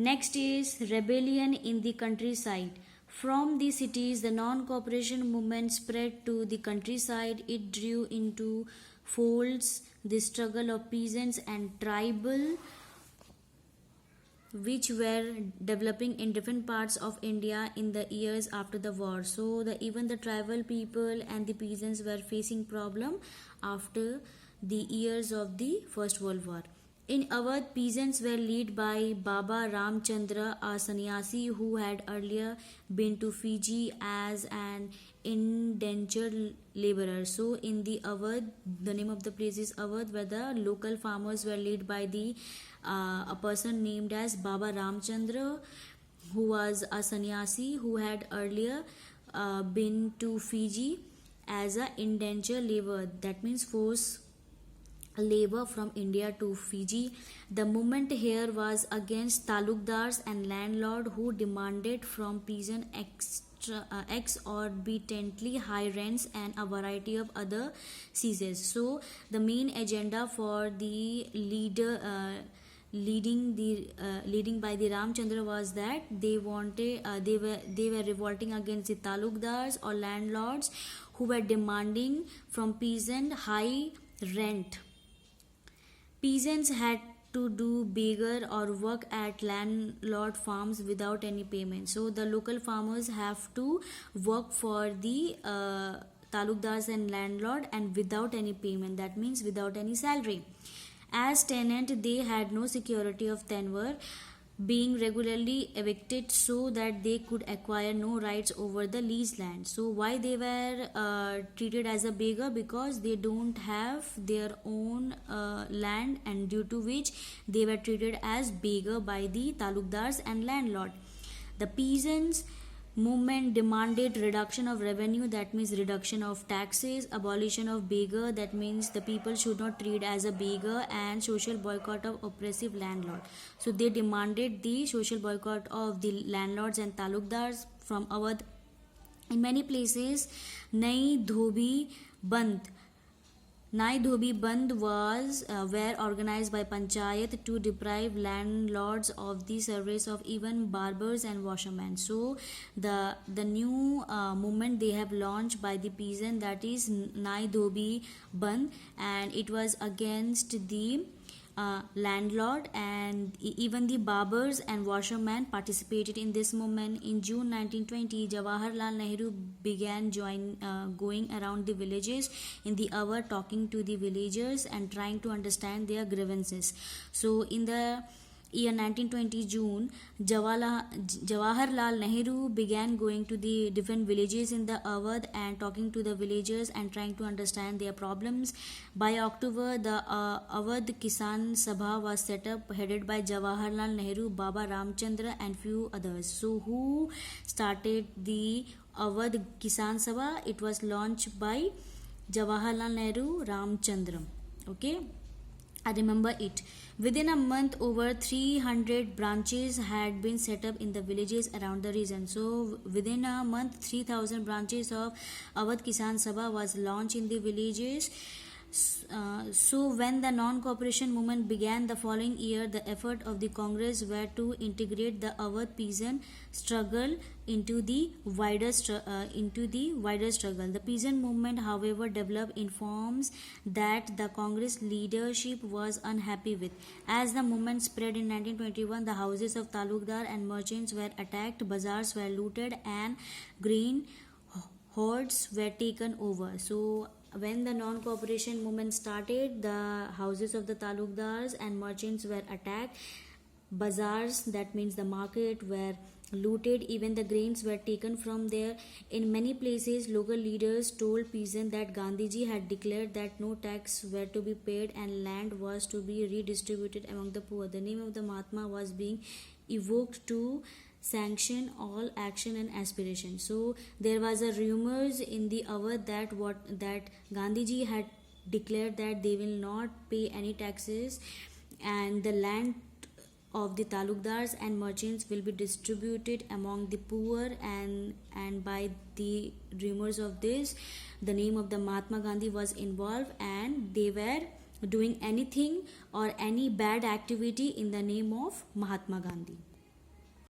Next is rebellion in the countryside. From the cities, the non-cooperation movement spread to the countryside. It drew into folds the struggle of peasants and tribal, which were developing in different parts of India in the years after the war. So even the tribal people and the peasants were facing problem after the years of the First World War. In Awadh, peasants were led by Baba Ramchandra, a sannyasi who had earlier been to Fiji as an indentured laborer. So in the Awadh, the name of the place is Awadh, where the local farmers were led by the a person named as Baba Ramchandra, who was a sannyasi who had earlier been to Fiji as an indentured laborer. That means forced labor from India to Fiji. The movement here was against talukdars and landlord who demanded from peasant exorbitantly high rents and a variety of other seizures. So the main agenda for the leading by the Ramchandra was that they were revolting against the talukdars or landlords who were demanding from peasant high rent. Peasants had to do beggar or work at landlord farms without any payment. So the local farmers have to work for the talukdars and landlord and without any payment. That means without any salary. As tenant, they had no security of tenure, being regularly evicted so that they could acquire no rights over the leased land. So why they were treated as a beggar? Because they don't have their own land, and due to which they were treated as beggar by the talukdars and landlord. The peasants movement demanded reduction of revenue, that means reduction of taxes, abolition of beggar, that means the people should not treat as a beggar, and social boycott of oppressive landlord. So they demanded the social boycott of the landlords and talukdars from Awadh. In many places, Nai Dhobi Bandh was were organized by panchayat to deprive landlords of the service of even barbers and washermen. So the new movement they have launched by the peasant, that is Nai Dhobi Bandh, and it was against the landlord, and even the barbers and washermen participated in this movement. In June 1920, Jawaharlal Nehru began going around the villages in the hour, talking to the villagers and trying to understand their grievances. So in the year 1920 June, Jawaharlal Nehru began going to the different villages in the Awadh and talking to the villagers and trying to understand their problems. By October, the Awadh Kisan Sabha was set up, headed by Jawaharlal Nehru, Baba Ramchandra and few others. So who started the Awadh Kisan Sabha? It was launched by Jawaharlal Nehru, Ramchandra. Okay, I remember it. Within a month, over 300 branches had been set up in the villages around the region. So within a month, 3,000 branches of Awadh Kisan Sabha was launched in the villages. So when the non-cooperation movement began the following year, the effort of the Congress were to integrate the Awadh peasant struggle into the wider struggle. The peasant movement, however, developed in forms that the Congress leadership was unhappy with. As the movement spread in 1921, the houses of talukdar and merchants were attacked, bazaars were looted, and grain hoards were taken over. So when the non-cooperation movement started, the houses of the talukdars and merchants were attacked, bazaars, that means the market, were looted, even the grains were taken from there. In many places, local leaders told peasants that Gandhiji had declared that no tax were to be paid and land was to be redistributed among the poor. The name of the Mahatma was being evoked to sanction all action and aspiration. So there was a rumors in the Awadh that Gandhiji had declared that they will not pay any taxes and the land of the talukdars and merchants will be distributed among the poor, and by the rumors of this, the name of the Mahatma Gandhi was involved, and they were doing anything or any bad activity in the name of Mahatma Gandhi.